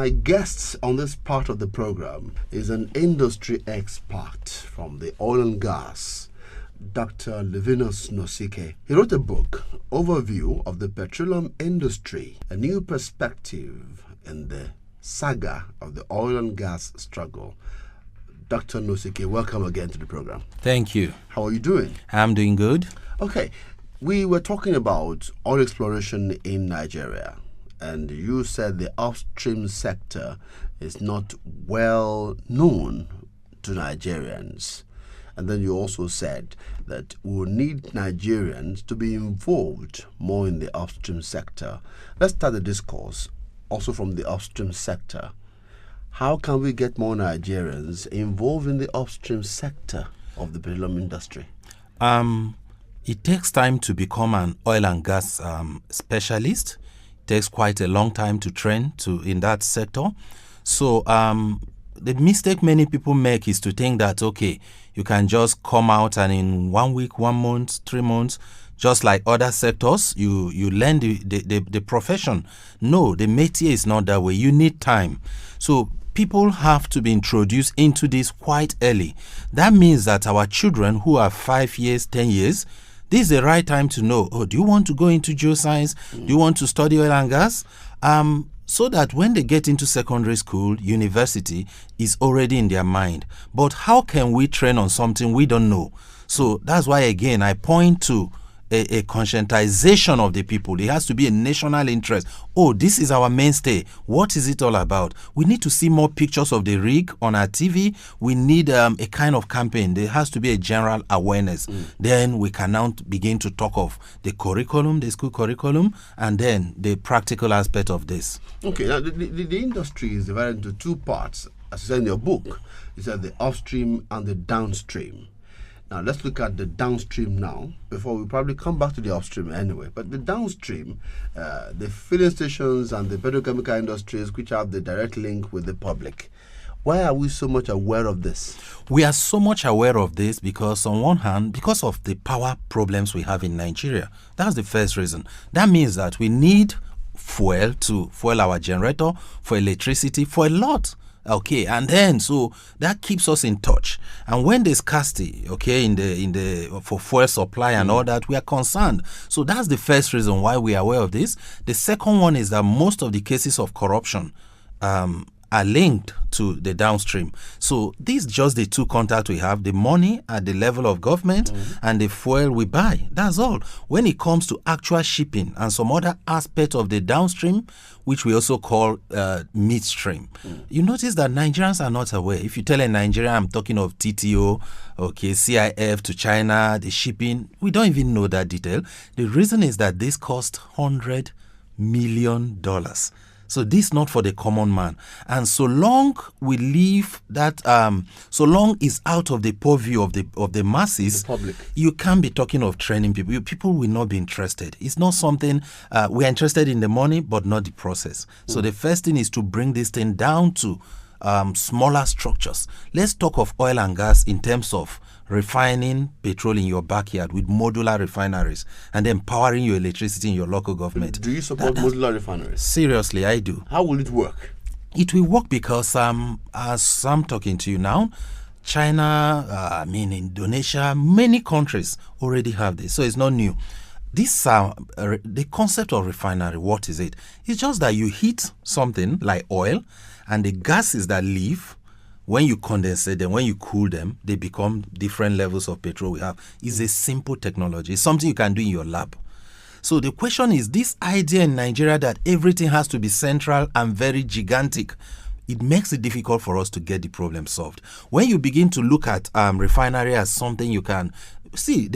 My guest on this part of the program is an industry expert from the oil and gas, Dr. Livinus Nosike. He wrote a book, Overview of the Petroleum Industry, a New Perspective in the Saga of the Oil and Gas Struggle. Dr. Nosike, welcome again to the program. Thank you. How are you doing? I'm doing good. Okay, we were talking about oil exploration in Nigeria, and you said the upstream sector is not well known to Nigerians. And then you also said that we will need Nigerians to be involved more in the upstream sector. Let's start the discourse also from the upstream sector. How can we get more Nigerians involved in the upstream sector of the petroleum industry? It takes time to become an oil and gas specialist. It takes quite a long time to train in that sector. So the mistake many people make is to think that, okay, you can just come out and in 1 week, 1 month, 3 months, just like other sectors, you learn the profession. No, the métier is not that way. You need time. So people have to be introduced into this quite early. That means that our children who are 5 years, 10 years, this is the right time to know, do you want to go into geoscience? Do you want to study oil and gas? So that when they get into secondary school, university is already in their mind. But how can we train on something we don't know? So that's why, again, I point to a conscientization of the people. It has to be a national interest. Oh, this is our mainstay. What is it all about? We need to see more pictures of the rig on our TV. We need a kind of campaign. There has to be a general awareness. Then we can now begin to talk of the curriculum, the school curriculum, and then the practical aspect of this. Okay, now the industry is divided into two parts. As you said in your book, you said the upstream and the downstream. Now, let's look at the downstream now, before we probably come back to the upstream anyway. But the downstream, the filling stations and the petrochemical industries, which have the direct link with the public. Why are we so much aware of this? We are so much aware of this because, on one hand, because of the power problems we have in Nigeria. That's the first reason. That means that we need fuel to fuel our generator, for electricity, for a lot. Okay, and then so that keeps us in touch. And when there's scarcity, okay, in the for fuel supply and all that, we are concerned. So that's the first reason why we are aware of this. The second one is that most of the cases of corruption are linked to the downstream. So these just the two contacts we have: the money at the level of government and the fuel we buy. That's all. When it comes to actual shipping and some other aspect of the downstream, which we also call midstream, you notice that Nigerians are not aware. If you tell a Nigerian, I'm talking of TTO, okay, CIF to China, the shipping, we don't even know that detail. The reason is that this cost $100 million. So this is not for the common man. And so long we leave that, so long is out of the purview of the masses, the public, you can't be talking of training people. People will not be interested. It's not something, we are interested in the money, but not the process. So the first thing is to bring this thing down to smaller structures. Let's talk of oil and gas in terms of refining petrol in your backyard with modular refineries and then powering your electricity in your local government. Do you support modular refineries? Seriously, I do. How will it work? It will work because as I'm talking to you now, China, Indonesia, many countries already have this, so it's not new. This the concept of refinery, what is it? It's just that you heat something like oil, and the gases that leave, when you condensate them, when you cool them, they become different levels of petrol we have. It's a simple technology. It's something you can do in your lab. So the question is, this idea in Nigeria that everything has to be central and very gigantic, it makes it difficult for us to get the problem solved. When you begin to look at refinery as something you can see,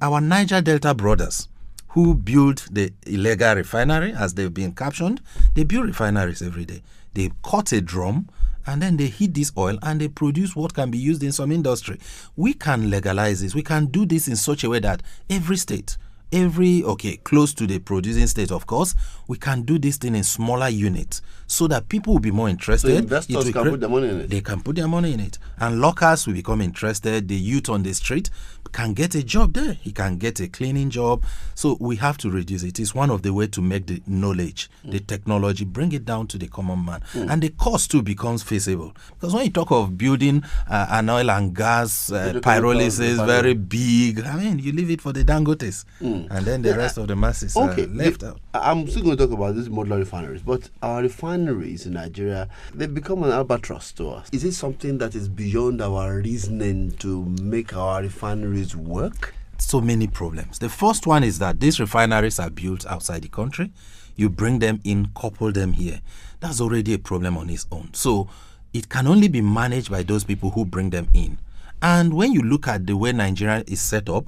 our Niger Delta brothers who build the illegal refinery, as they've been captioned, they build refineries every day. They cut a drum and then they heat this oil and they produce what can be used in some industry. We can legalize this. We can do this in such a way that every state, close to the producing state, of course, we can do this thing in smaller units so that people will be more interested. So investors can put their money in it. They can put their money in it. And lockers will become interested. The youth on the street can get a job there. He can get a cleaning job. So we have to reduce it. It's one of the ways to make the knowledge, the technology, bring it down to the common man. And the cost too becomes feasible. Because when you talk of building an oil and gas pyrolysis, very big, I mean, you leave it for the Dangotes. And then the rest of the masses are left out. I'm still going to talk about these modular refineries, but our refineries in Nigeria, they've become an albatross to us. Is it something that is beyond our reasoning to make our refineries work? So many problems. The first one is that these refineries are built outside the country. You bring them in, couple them here. That's already a problem on its own. So it can only be managed by those people who bring them in. And when you look at the way Nigeria is set up,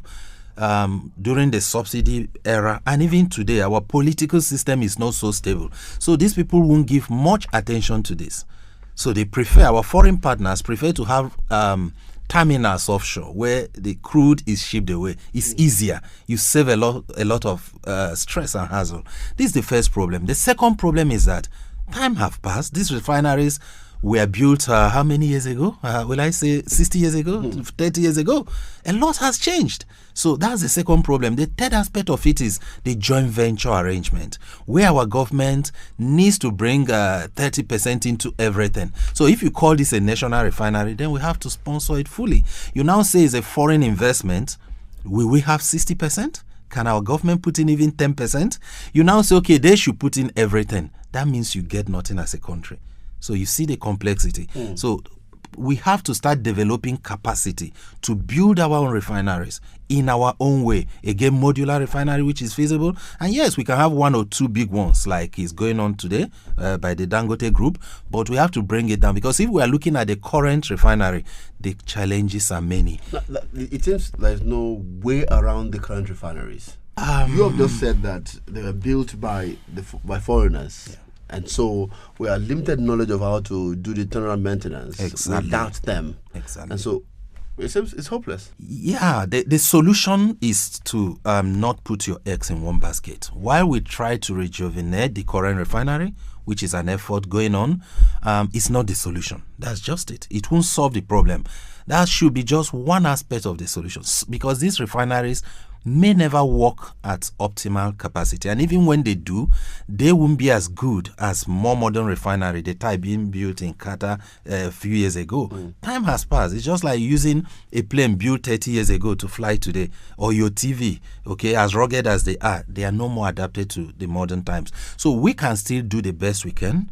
during the subsidy era and even today, our political system is not so stable. So these people won't give much attention to this. So they prefer, our foreign partners prefer to have terminals offshore where the crude is shipped away. It's easier. You save a lot of stress and hassle. This is the first problem. The second problem is that time have passed. These refineries were built how many years ago? Will I say 60 years ago, 30 years ago? A lot has changed. So that's the second problem. The third aspect of it is the joint venture arrangement, where our government needs to bring 30% into everything. So if you call this a national refinery, then we have to sponsor it fully. You now say it's a foreign investment. Will we have 60%? Can our government put in even 10%? You now say, okay, they should put in everything. That means you get nothing as a country. So you see the complexity. So we have to start developing capacity to build our own refineries in our own way. Again, modular refinery, which is feasible. And yes, we can have one or two big ones like is going on today by the Dangote Group. But we have to bring it down because if we are looking at the current refinery, the challenges are many. It seems there's no way around the current refineries. You have just said that they were built by foreigners. Yeah. And so we have limited knowledge of how to do the turnaround maintenance without them. Exactly. And so it seems it's hopeless. Yeah, the solution is to not put your eggs in one basket. While we try to rejuvenate the current refinery, which is an effort going on, it's not the solution. That's just it. It won't solve the problem. That should be just one aspect of the solution because these refineries may never work at optimal capacity. And even when they do, they won't be as good as more modern refinery, the type being built in Qatar a few years ago. Time has passed. It's just like using a plane built 30 years ago to fly today, or your TV, as rugged as they are no more adapted to the modern times. So we can still do the best we can,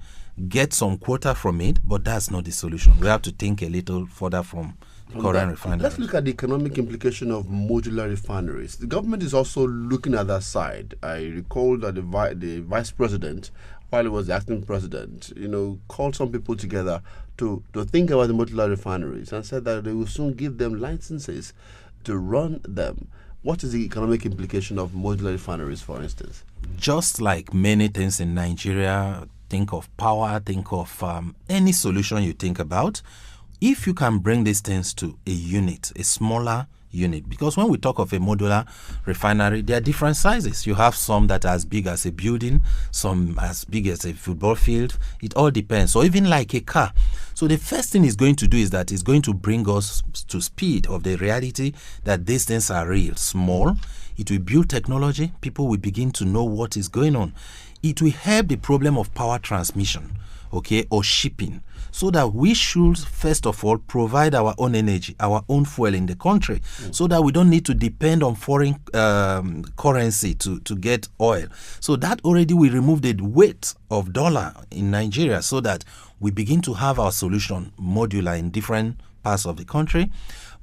get some quota from it, but that's not the solution. We have to think a little further from current refineries. Let's look at the economic implication of modular refineries. The government is also looking at that side. I recall that the vice president, while he was the acting president, called some people together to think about the modular refineries and said that they will soon give them licenses to run them. What is the economic implication of modular refineries, for instance? Just like many things in Nigeria, think of power, think of any solution you think about. If you can bring these things to a unit, a smaller unit, because when we talk of a modular refinery, there are different sizes. You have some that are as big as a building, some as big as a football field. It all depends. Or even like a car. So the first thing it's going to do is that it's going to bring us to speed of the reality that these things are real, small. It will build technology. People will begin to know what is going on. It will help the problem of power transmission, or shipping. So that we should, first of all, provide our own energy, our own fuel in the country, so that we don't need to depend on foreign currency to get oil. So that already will remove the weight of dollar in Nigeria so that we begin to have our solution modular in different parts of the country.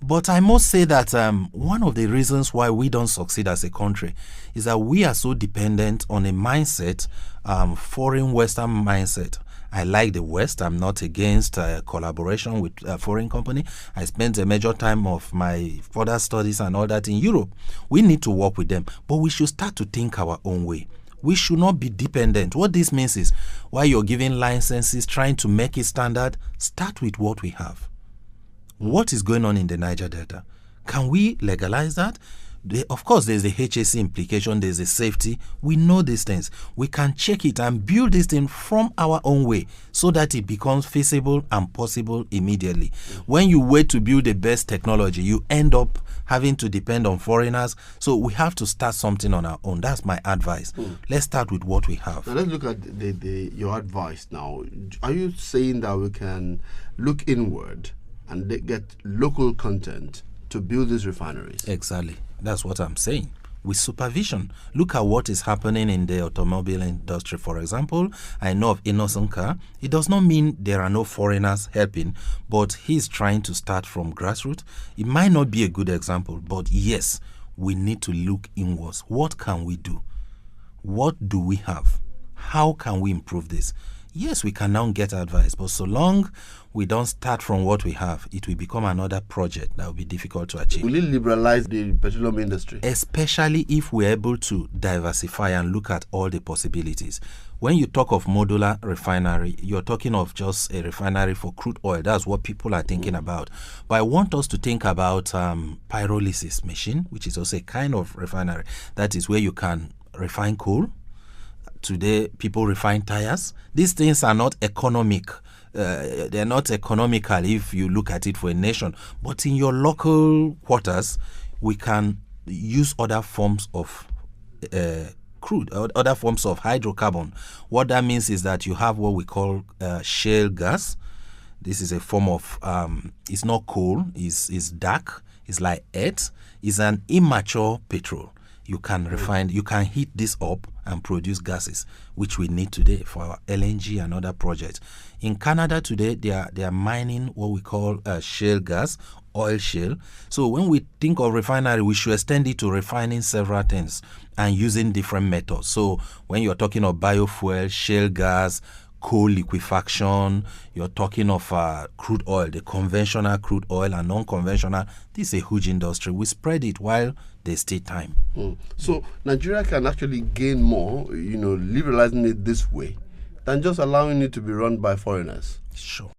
But I must say that one of the reasons why we don't succeed as a country is that we are so dependent on a mindset, foreign Western mindset. I like the West. I'm not against collaboration with a foreign company. I spent a major time of my further studies and all that in Europe. We need to work with them, but we should start to think our own way. We should not be dependent. What this means is, while you're giving licenses, trying to make it standard, start with what we have. What is going on in the Niger Delta? Can we legalize that? Of course, there's the HSE implication, there's the safety. We know these things. We can check it and build this thing from our own way so that it becomes feasible and possible immediately. When you wait to build the best technology, you end up having to depend on foreigners. So we have to start something on our own. That's my advice. Let's start with what we have. Now let's look at your advice now. Are you saying that we can look inward and get local content to build these refineries? Exactly. That's what I'm saying. With supervision. Look at what is happening in the automobile industry, for example. I know of Nosike. It does not mean there are no foreigners helping, but he's trying to start from grassroots. It might not be a good example, but yes, we need to look inwards. What can we do? What do we have? How can we improve this? Yes, we can now get advice, but so long we don't start from what we have, it will become another project that will be difficult to achieve. Will it liberalize the petroleum industry? Especially if we're able to diversify and look at all the possibilities. When you talk of modular refinery, you're talking of just a refinery for crude oil. That's what people are thinking about. But I want us to think about pyrolysis machine, which is also a kind of refinery. That is where you can refine coal. Today, people refine tires. These things are not economic. They're not economical if you look at it for a nation. But in your local quarters, we can use other forms of crude, other forms of hydrocarbon. What that means is that you have what we call shale gas. This is a form of, it's not coal, it's dark, it's like earth. It's an immature petrol. You can refine, you can heat this up and produce gases, which we need today for our LNG and other projects. In Canada today, they are mining what we call shale gas, oil shale. So when we think of refinery, we should extend it to refining several things and using different methods. So when you're talking of biofuel, shale gas, coal liquefaction, you're talking of crude oil, the conventional crude oil and non-conventional. This is a huge industry. We spread it while there's still time. So Nigeria can actually gain more, liberalizing it this way, than just allowing it to be run by foreigners. Sure.